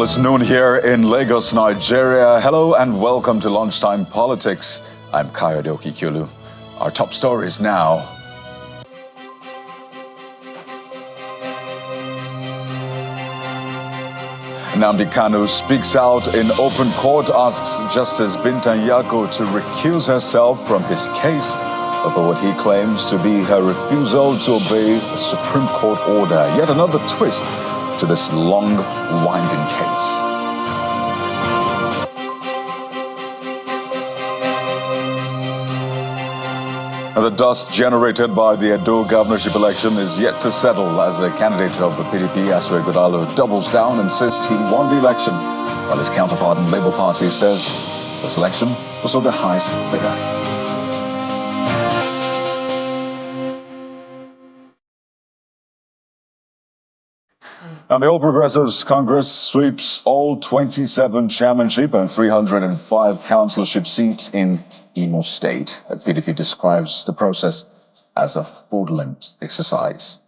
Well, it's noon here in Lagos, Nigeria. Hello and welcome to Lunchtime Politics. I'm Kayode Okikulu. Our top stories now. Nnamdi Kanu speaks out in open court, asks Justice Binta Nyako to recuse herself from his case over what he claims to be her refusal to obey a Supreme Court order. Yet another twist to this long, winding case. The dust generated by the Edo governorship election is yet to settle as a candidate of the PDP, Ighodalo, doubles down and insists he won the election, while his counterpart in the Labour Party says this election was of the highest figure. And the All Progressives Congress sweeps all 27 chairmanship and 305 councillorship seats in Imo State. The PDP describes the process as a fraudulent exercise.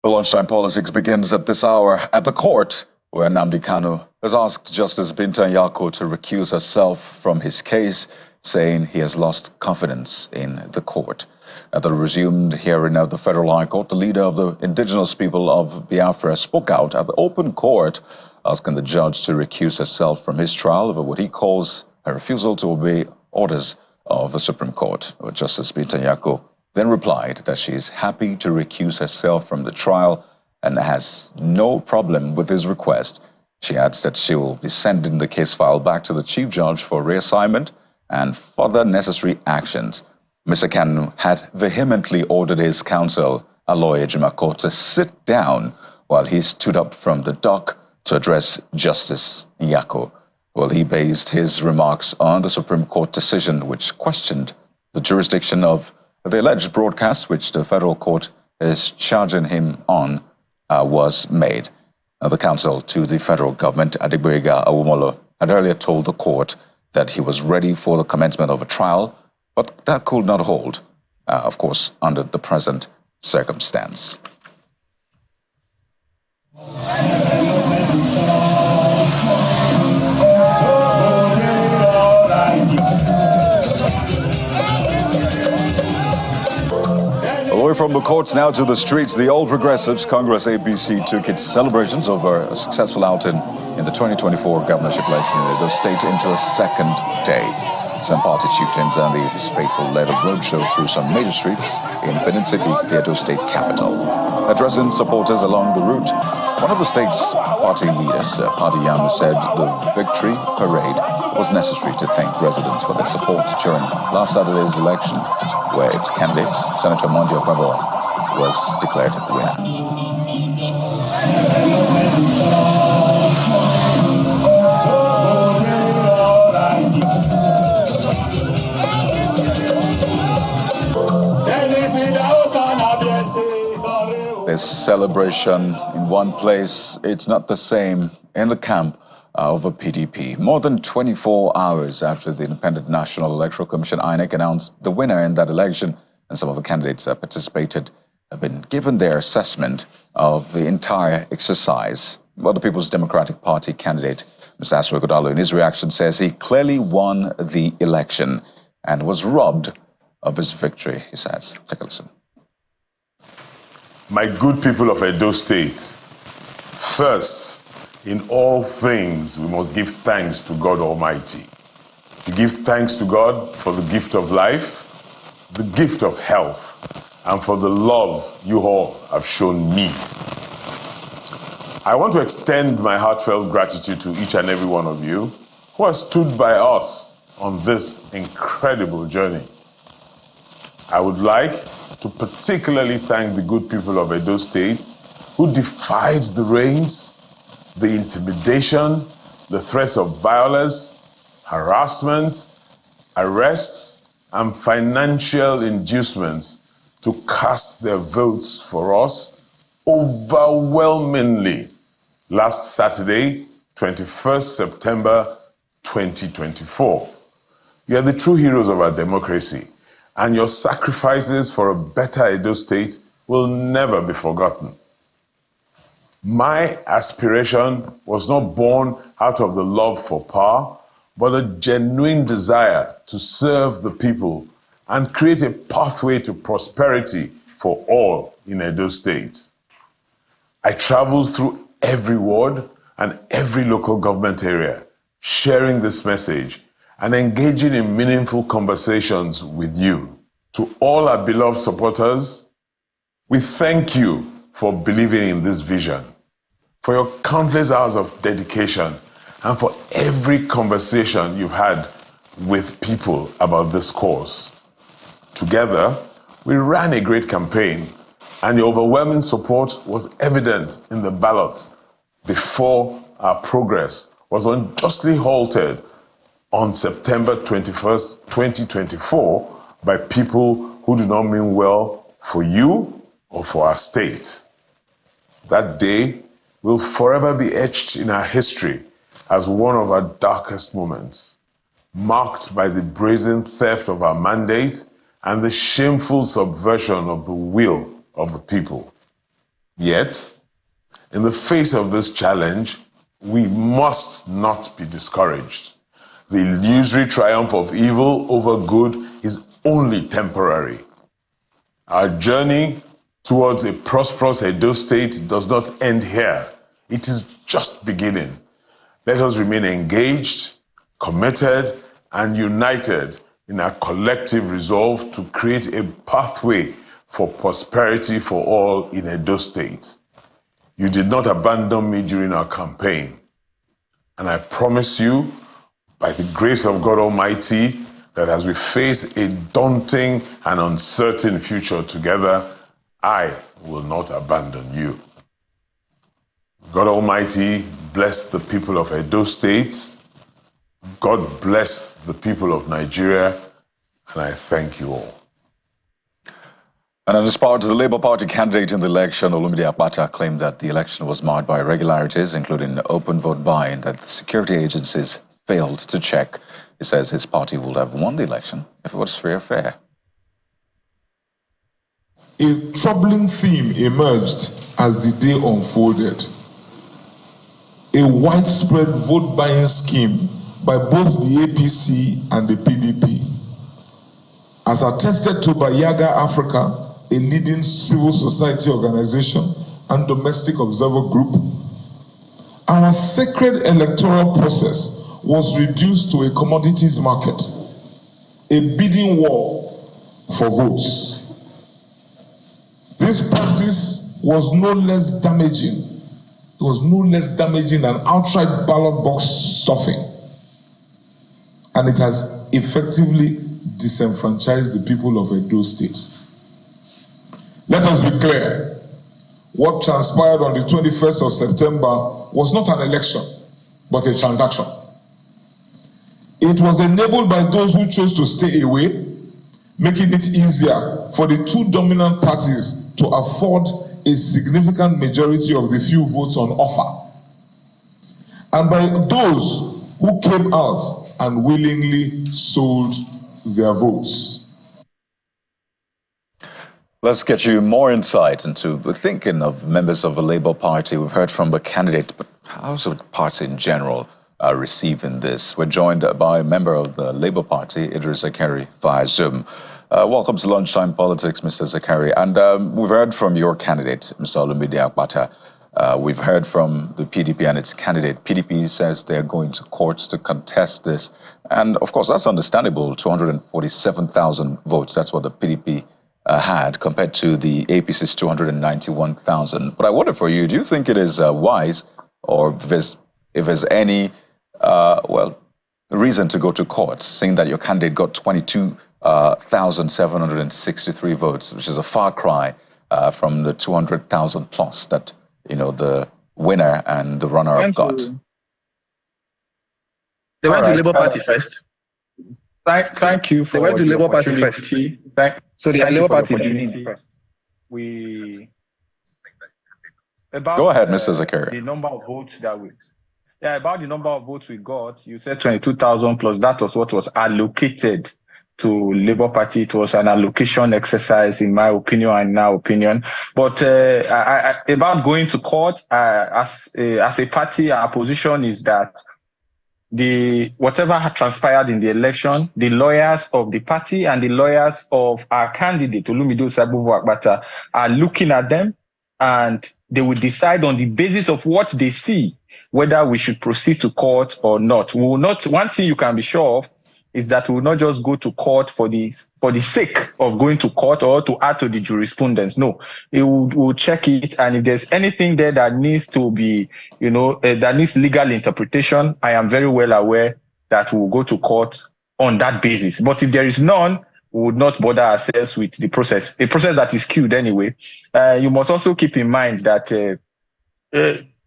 The Lunchtime Politics begins at this hour at the court, where Nnamdi Kanu has asked Justice Binta Nyako to recuse herself from his case, saying he has lost confidence in the court. At the resumed hearing of the Federal High Court, the leader of the indigenous people of Biafra spoke out at the open court, asking the judge to recuse herself from his trial over what he calls her refusal to obey orders of the Supreme Court. Justice Binta Nyako then replied that she is happy to recuse herself from the trial and has no problem with his request. She adds that she will be sending the case file back to the Chief Judge for reassignment and further necessary actions. Mr. Kanu had vehemently ordered his counsel, Aloy Ejimako, to sit down while he stood up from the dock to address Justice Nyako. Well, he based his remarks on the Supreme Court decision which questioned the jurisdiction of the alleged broadcast, which the federal court is charging him on, was made. The counsel to the federal government, Adegboyega Awomolo, had earlier told the court that he was ready for the commencement of a trial, but that could not hold, of course, under the present circumstance. Away from the courts now to the streets, the All Progressives Congress APC took its celebrations over a successful outing in the 2024 governorship election in Edo State into a second day. Some party chieftains and the faithful led a roadshow through some major streets in Benin City, the Edo State capital. Addressing supporters along the route, one of the state's party leaders, Party Yam, said the victory parade was necessary to thank residents for their support during last Saturday's election, where its candidate, Senator Mondi Okpebo, was declared winner. This celebration in one place, it's not the same in the camp of the PDP. More than 24 hours after the Independent National Electoral Commission, INEC, announced the winner in that election, and some of the candidates that participated have been given their assessment of the entire exercise. Well, the People's Democratic Party candidate, Mr. Ighodalo, in his reaction says he clearly won the election and was robbed of his victory, he says. Take a listen. My good people of Edo State, first, in all things, we must give thanks to God Almighty. We give thanks to God for the gift of life, the gift of health, and for the love you all have shown me. I want to extend my heartfelt gratitude to each and every one of you who has stood by us on this incredible journey. I would like to particularly thank the good people of Edo State who defied the rains, the intimidation, the threats of violence, harassment, arrests, and financial inducements to cast their votes for us overwhelmingly last Saturday, 21st September 2024. You are the true heroes of our democracy, and your sacrifices for a better Edo State will never be forgotten. My aspiration was not born out of the love for power, but a genuine desire to serve the people and create a pathway to prosperity for all in Edo State. I traveled through every ward and every local government area, sharing this message and engaging in meaningful conversations with you. To all our beloved supporters, we thank you for believing in this vision, for your countless hours of dedication, and for every conversation you've had with people about this cause. Together, we ran a great campaign, and your overwhelming support was evident in the ballots before our progress was unjustly halted on September 21st, 2024 by people who do not mean well for you or for our state. That day will forever be etched in our history as one of our darkest moments, marked by the brazen theft of our mandate and the shameful subversion of the will of the people. Yet, in the face of this challenge, we must not be discouraged. The illusory triumph of evil over good is only temporary. Our journey towards a prosperous Edo State does not end here. It is just beginning. Let us remain engaged, committed, and united in our collective resolve to create a pathway for prosperity for all in Edo State. You did not abandon me during our campaign, and I promise you, by the grace of God Almighty, that as we face a daunting and uncertain future together, I will not abandon you. God Almighty bless the people of Edo State. God bless the people of Nigeria, and I thank you all. And on his part, the Labour Party candidate in the election, Akpata, claimed that the election was marred by irregularities, including open vote buying that the security agencies failed to check. He says his party would have won the election if it was fair. A troubling theme emerged as the day unfolded. A widespread vote buying scheme by both the APC and the PDP. As attested to by Yaga Africa, a leading civil society organization and domestic observer group, our sacred electoral process was reduced to a commodities market, a bidding war for votes. This practice was no less damaging. It was no less damaging than outright ballot box stuffing. And it has effectively disenfranchised the people of Edo State. Let us be clear. What transpired on the 21st of September was not an election, but a transaction. It was enabled by those who chose to stay away, making it easier for the two dominant parties to afford a significant majority of the few votes on offer, and by those who came out and willingly sold their votes. Let's get you more insight into the thinking of members of the Labour Party. We've heard from the candidate, but how's the party in general receiving this? We're joined by a member of the Labour Party, Idris Zakari, via Zoom. Welcome to Lunchtime Politics, Mr. Zakari. And we've heard from your candidate, Mr. Akpata. We've heard from the PDP and its candidate. PDP says they're going to courts to contest this. And of course, that's understandable. 247,000 votes. That's what the PDP had compared to the APC's 291,000. But I wonder for you, do you think it is wise, or if there's any, reason to go to court, saying that your candidate got 22,763 votes, which is a far cry from the 200,000 plus that, the winner and the runner-up got? They went to Labour Party first. Thank you for They went to the Labour Party opportunity. first. So they are Thank you Labour for the Party opportunity. first. Go ahead, Mr. Zakari. The number of votes that we about the number of votes we got, you said 22,000 plus. That was what was allocated to Labour Party. It was an allocation exercise, in my opinion and in our opinion. But about going to court, as a party, our position is that whatever had transpired in the election, the lawyers of the party and the lawyers of our candidate, Olumido Sabuvu Akpata, are looking at them, and they will decide on the basis of what they see whether we should proceed to court or not. We will not. One thing you can be sure of is that we will not just go to court for the sake of going to court or to add to the jurisprudence. No, we'll check it, and if there's anything there that needs to be, that needs legal interpretation, I am very well aware that we'll go to court on that basis. But if there is none, we would not bother ourselves with the process, a process that is queued anyway. You must also keep in mind that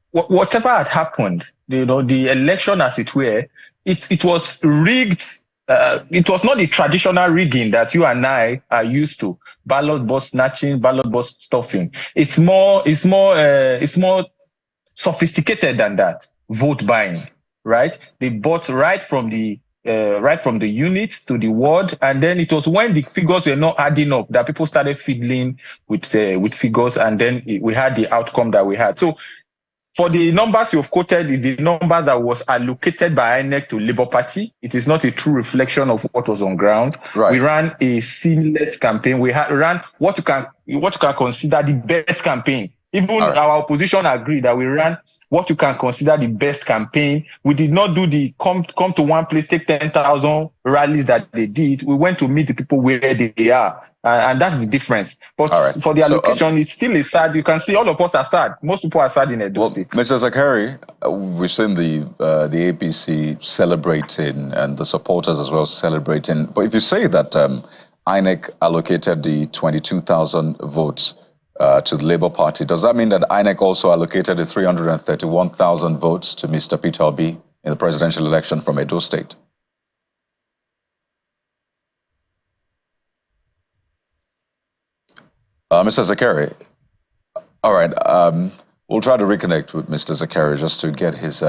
whatever had happened, the election, as it were, it was rigged. It was not the traditional rigging that you and I are used to: ballot box snatching, ballot box stuffing. It's more sophisticated than that. Vote buying, right? They bought right from the unit to the ward, and then it was when the figures were not adding up that people started fiddling with figures, and then we had the outcome that we had. So, for the numbers you've quoted is the number that was allocated by INEC to Labour Party. It is not a true reflection of what was on ground. Right. We ran a seamless campaign. We ran what you can consider the best campaign. Even our opposition agreed that we ran what you can consider the best campaign. We did not do the come to one place, take 10,000 rallies that they did. We went to meet the people where they are. And that's the difference. But for the allocation, it's still a sad. You can see all of us are sad. Most people are sad in Edo State. Mr. Zakari, we've seen the APC celebrating and the supporters as well celebrating. But if you say that INEC allocated the 22,000 votes to the Labour Party, does that mean that INEC also allocated the 331,000 votes to Mr. Peter Obi in the presidential election from Edo State? Mr. Zakari, all right, we'll try to reconnect with Mr. Zakari just to get his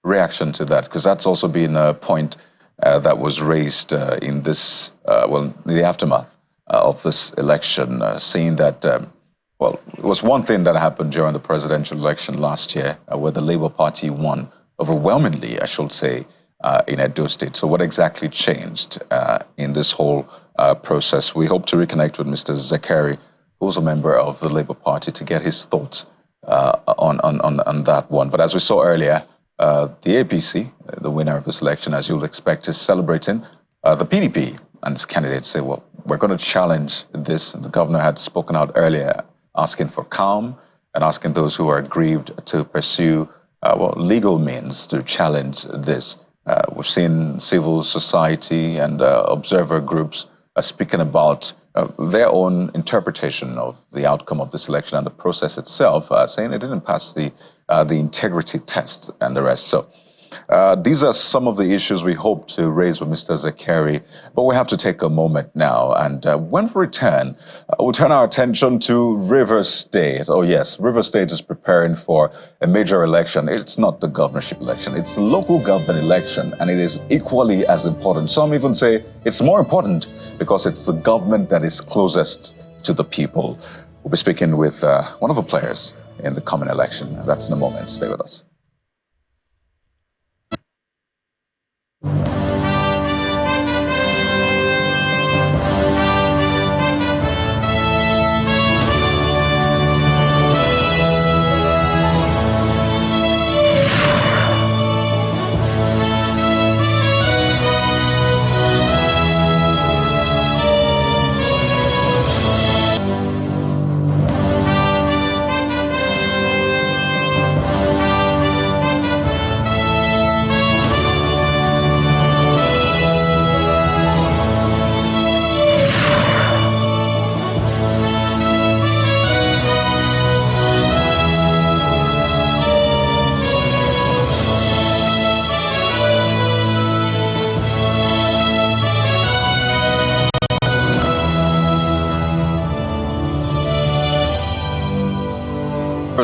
reaction to that, because that's also been a point that was raised in this, in the aftermath of this election, saying that, it was one thing that happened during the presidential election last year where the Labour Party won overwhelmingly, I should say, in Edo State. So what exactly changed in this whole process? We hope to reconnect with Mr. Zakari, who's a member of the Labour Party, to get his thoughts on that one. But as we saw earlier, the APC, the winner of this election, as you'll expect, is celebrating. The PDP and its candidates say, well, we're going to challenge this. And the governor had spoken out earlier, asking for calm and asking those who are aggrieved to pursue legal means to challenge this. We've seen civil society and observer groups speaking about their own interpretation of the outcome of this election and the process itself, saying it didn't pass the integrity test and the rest. So these are some of the issues we hope to raise with Mr. Zakari, but we have to take a moment now. And when we return, we'll turn our attention to Rivers State. Oh yes, Rivers State is preparing for a major election. It's not the governorship election, it's the local government election, and it is equally as important. Some even say it's more important because it's the government that is closest to the people. We'll be speaking with one of the players in the coming election. That's in a moment. Stay with us.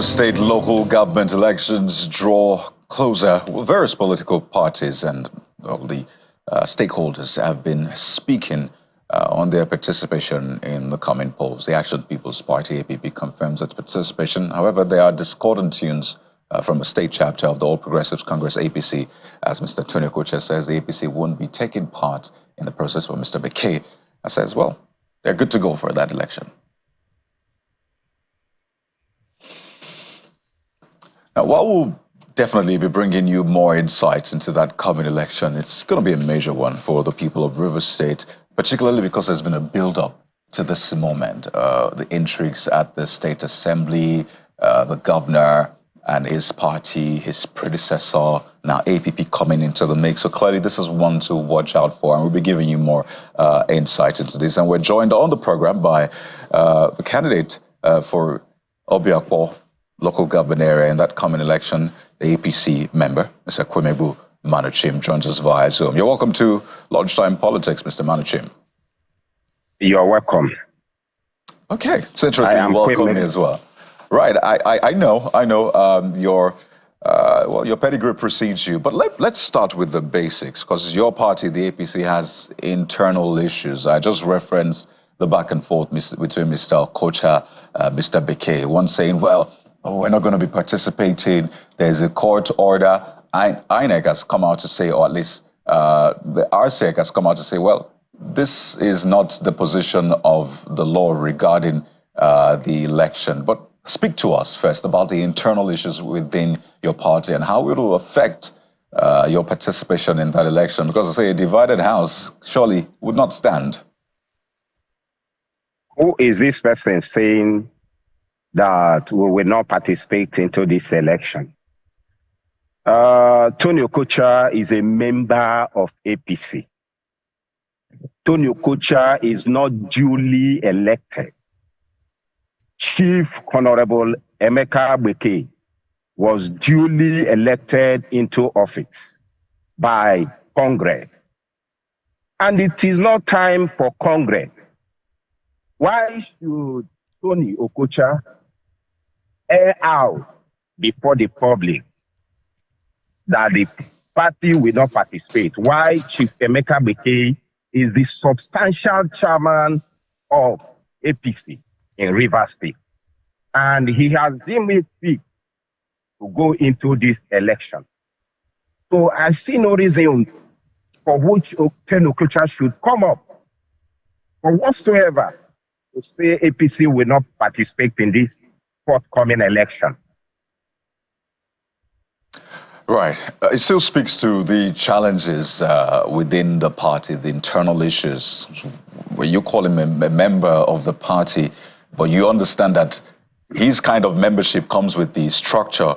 State local government elections draw closer. Various political parties and all the stakeholders have been speaking on their participation in the coming polls. The Action People's Party, APP, confirms its participation. However, there are discordant tunes from the state chapter of the All Progressives Congress, APC, as Mr. Tony Okocha says the APC won't be taking part in the process for Mr. Bekay. Says, well, they're good to go for that election. Now, while we'll definitely be bringing you more insights into that coming election, it's going to be a major one for the people of Rivers State, particularly because there's been a build-up to this moment. The intrigues at the State Assembly, the governor and his party, his predecessor, now APP coming into the mix. So clearly this is one to watch out for, and we'll be giving you more insight into this. And we're joined on the program by the candidate for Obiakpo local government area in that coming election, the APC member, Mr. Kwemebu Manuchim, joins us via Zoom. You're welcome to Lunchtime Politics, Mr. Manuchim. You're welcome. Okay, it's interesting. You welcome me as well. Right, I know. Your pedigree precedes you, but let's start with the basics, because your party, the APC, has internal issues. I just referenced the back and forth between Mr. Okocha, Mr. Bekay, one saying, well, we're not going to be participating. There's a court order. INEC has come out to say, or at least the RCEC has come out to say, well, this is not the position of the law regarding the election. But speak to us first about the internal issues within your party and how it will affect your participation in that election. Because I say a divided house surely would not stand. Who is this person saying that we will not participate into this election? Tony Okocha is a member of APC. Tony Okocha is not duly elected. Chief Honorable Emeka Bekay was duly elected into office by Congress. And it is not time for Congress. Why should Tony Okocha air out before the public that the party will not participate? Why Chief Emeka Bekay is the substantial chairman of APC in Rivers State, and he has deemed it fit to go into this election. So I see no reason for which Tony Okocha should come up or whatsoever to say APC will not participate in this forthcoming election. Right. It still speaks to the challenges within the party, the internal issues, where you call him a member of the party, but you understand that his kind of membership comes with the structure,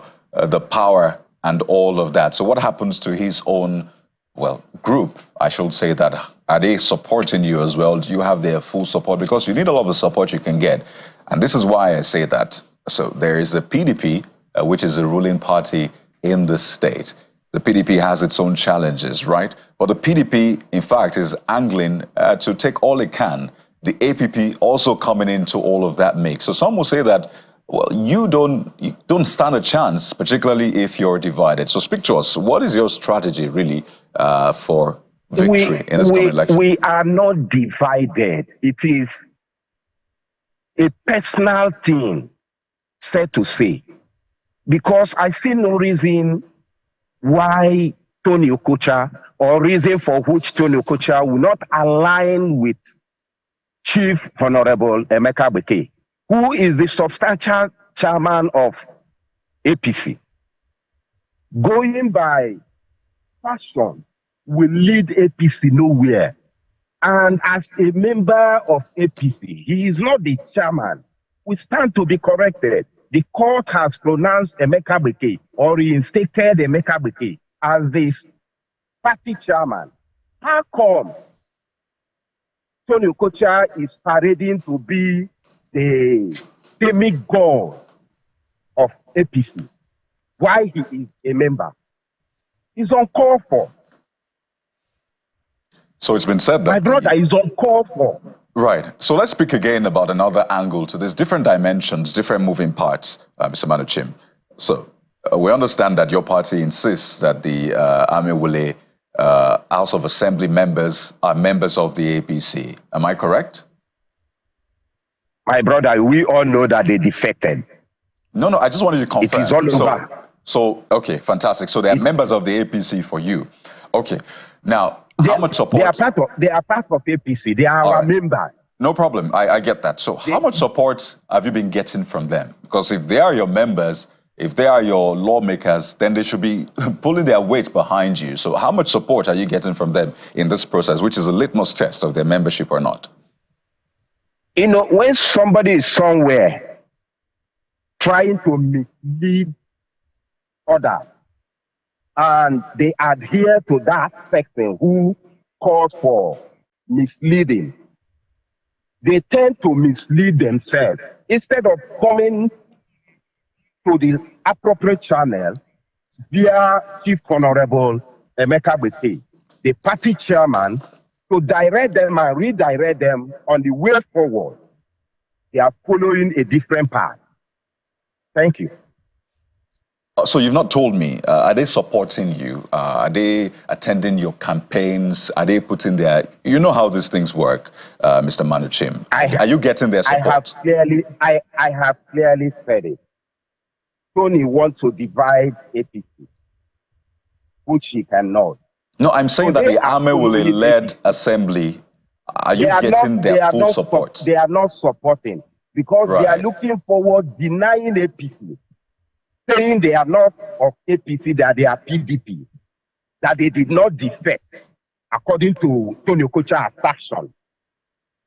the power, and all of that. So what happens to his own, well, group? I should say that. Are they supporting you as well? Do you have their full support? Because you need a lot of the support you can get. And this is why I say that. So there is the PDP, which is a ruling party in the state. The PDP has its own challenges, right? But the PDP, in fact, is angling to take all it can. The APP also coming into all of that mix. So some will say that, well, you don't stand a chance, particularly if you're divided. So speak to us. What is your strategy really for victory in this coming election? We are not divided. It is a personal thing, said to say. Because I see no reason why Tony Okocha, or reason for which Tony Okocha will not align with Chief Honorable Emeka Bekay, who is the substantial chairman of APC. Going by passion will lead APC nowhere. And as a member of APC, he is not the chairman. We stand to be corrected. The court has pronounced Emeka Bekay, or reinstated Emeka Bekay as the party chairman. How come Tony Okocha is parading to be the demigod of APC? Why he is a member? He's uncalled for. So it's been said that... My brother is uncalled for. Right. So let's speak again about another angle to this, different dimensions, different moving parts, Mr. Manuchim. So we understand that your party insists that the Amewule House of Assembly members are members of the APC. Am I correct? My brother, we all know that they defected. No, I just wanted to confirm. It is all over. So, okay, fantastic. So they are members of the APC for you. Okay. Now, how much support? They are part of APC. They are our members. No problem. I get that. So how much support have you been getting from them? Because if they are your members, if they are your lawmakers, then they should be pulling their weight behind you. So how much support are you getting from them in this process, which is a litmus test of their membership or not? You know, when somebody is somewhere trying to mislead others, and they adhere to that person who calls for misleading, they tend to mislead themselves. Instead of coming to the appropriate channel via Chief Honorable Emeka Bete, the party chairman, to direct them and redirect them on the way forward, they are following a different path. Thank you. So you've not told me, are they supporting you? Are they attending your campaigns? Are they putting their, you know how these things work, Mr. Manuchim. Are you getting their support? I have clearly said it. Tony wants to divide APC, which he cannot. No, I'm saying that the Amewule-led assembly, are you getting their full support? They are not supporting because they are looking forward, denying APC, saying they are not of APC, that they are PDP, that they did not defect, according to Tony Okocha's action.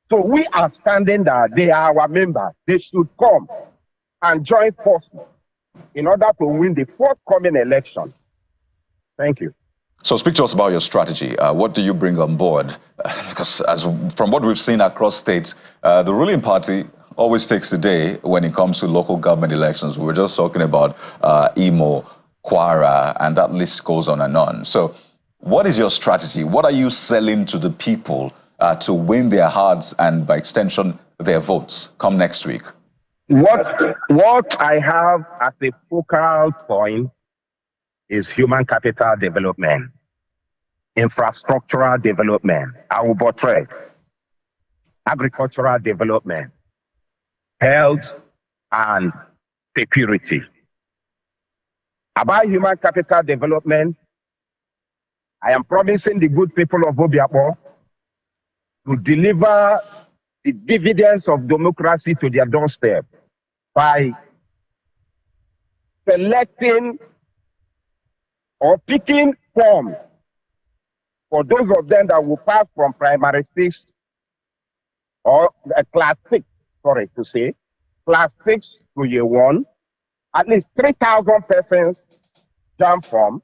So we are standing that they are our members. They should come and join forces in order to win the forthcoming election. Thank you. So speak to us about your strategy. What do you bring on board? Because from what we've seen across states, the ruling party always takes the day when it comes to local government elections. We were just talking about Imo, Kwara, and that list goes on and on. So what is your strategy? What are you selling to the people to win their hearts and, by extension, their votes come next week? What I have as a focal point is human capital development, infrastructural development, I will buttress, agricultural development, health and security. About human capital development, I am promising the good people of Obiakpo to deliver the dividends of democracy to their doorstep by selecting or picking forms for those of them that will pass from primary 6 or class 6, sorry to say, class 6 to year 1, at least 3,000 persons jump from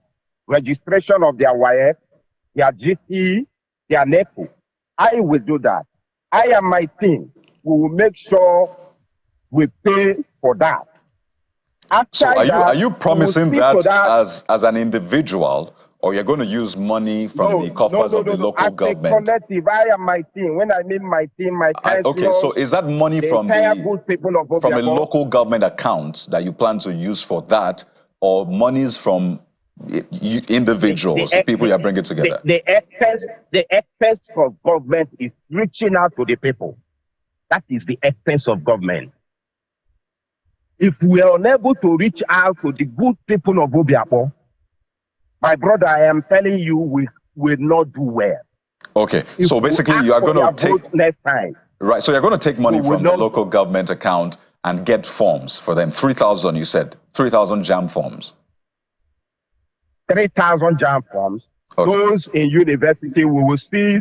registration of their YF, their GT, their NECO. I will do that. I and my team will make sure we pay for that. So are you promising that as an individual, or you're going to use money from the coffers of the local government? As a collective, I am my team. When I mean my team, my council. Okay, so is that money from a local government account that you plan to use for that, or monies from individuals, people you are bringing together? The expense for government is reaching out to the people. That is the expense of government. If we are unable to reach out to the good people of Obiakpo, my brother, I am telling you, we will not do well. Okay, so basically you are going to take next time. Right, so you're going to take money from the local government account and get forms for them. 3,000, you said, 3,000 JAM forms. 3,000 JAM forms. Okay. Those in university, we will see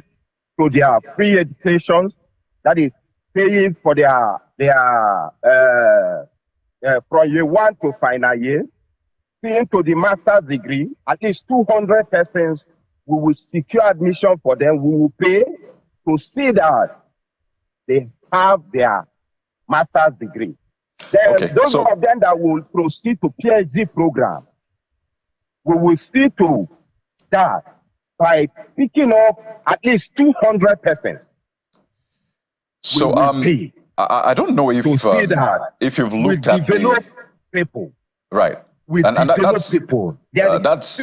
to their free educations, that is paying for their from year 1 to final year, seeing to the master's degree, at least 200 persons, we will secure admission for them. We will pay to see that they have their master's degree. Then those of them that will proceed to PhD program, we will see to that. by picking up at least 200 persons. So, will pay. I don't know if you've looked at develop people. Right. We develop people. That's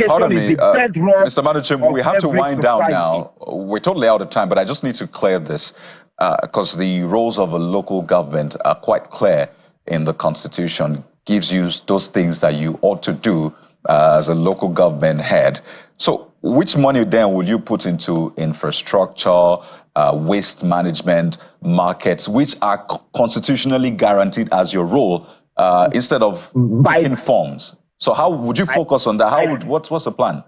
pardon me, Mr. Manuchim, we have to wind down now. We're totally out of time, but I just need to clear this because the roles of a local government are quite clear in the Constitution. Gives you those things that you ought to do as a local government head. So which money then will you put into infrastructure, waste management, markets, which are constitutionally guaranteed as your role instead of making forms? So how would you focus on that? What's the plan?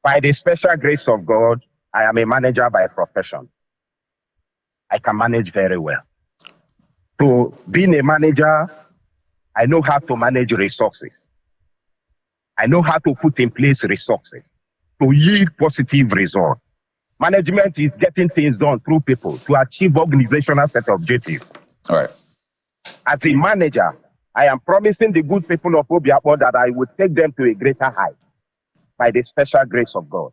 By the special grace of God, I am a manager by profession. I can manage very well. So being a manager, I know how to manage resources. I know how to put in place resources to yield positive results. Management is getting things done through people to achieve organizational set objectives. All right. As a manager, I am promising the good people of Obiakpo that I will take them to a greater height by the special grace of God.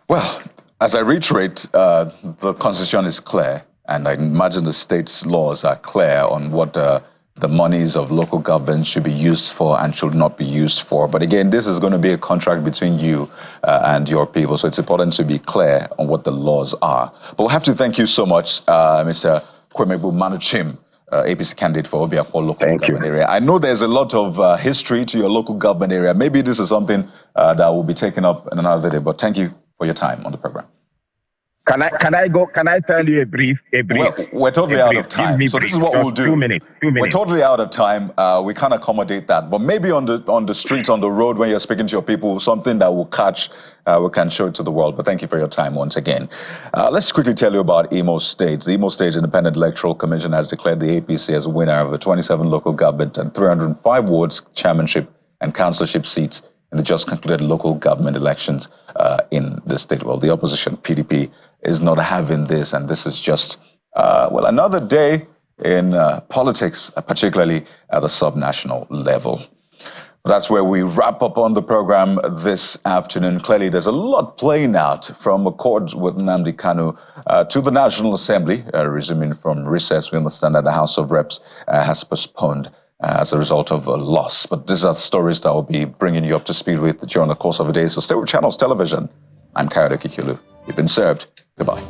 Well, as I reiterate, the Constitution is clear, and I imagine the state's laws are clear on what the monies of local government should be used for and should not be used for. But again, this is going to be a contract between you and your people, so it's important to be clear on what the laws are. But we have to thank you so much, Mr. Kwemebu Manuchim, APC candidate for Obiakpo local government area. I know there's a lot of history to your local government area. Maybe this is something that will be taken up in another day, but thank you for your time on the program. Can I tell you a brief? Well, we're totally out of time. So this is what we'll do. 2 minutes. We're totally out of time. We can't accommodate that. But maybe on the streets, on the road, when you're speaking to your people, something that will catch, we can show it to the world. But thank you for your time once again. Let's quickly tell you about Imo State. The Imo State Independent Electoral Commission has declared the APC as a winner of the 27 local government and 305 wards, chairmanship and councillorship seats in the just concluded local government elections in the state. Well, the opposition, PDP, is not having this, and this is just, well, another day in politics, particularly at the subnational level. That's where we wrap up on the program this afternoon. Clearly, there's a lot playing out from accords with Nnamdi Kanu to the National Assembly, resuming from recess. We understand that the House of Reps has postponed as a result of a loss. But these are stories that will be bringing you up to speed with during the course of the day. So stay with Channels Television. I'm Kayode Kikulu. You've been served. Goodbye.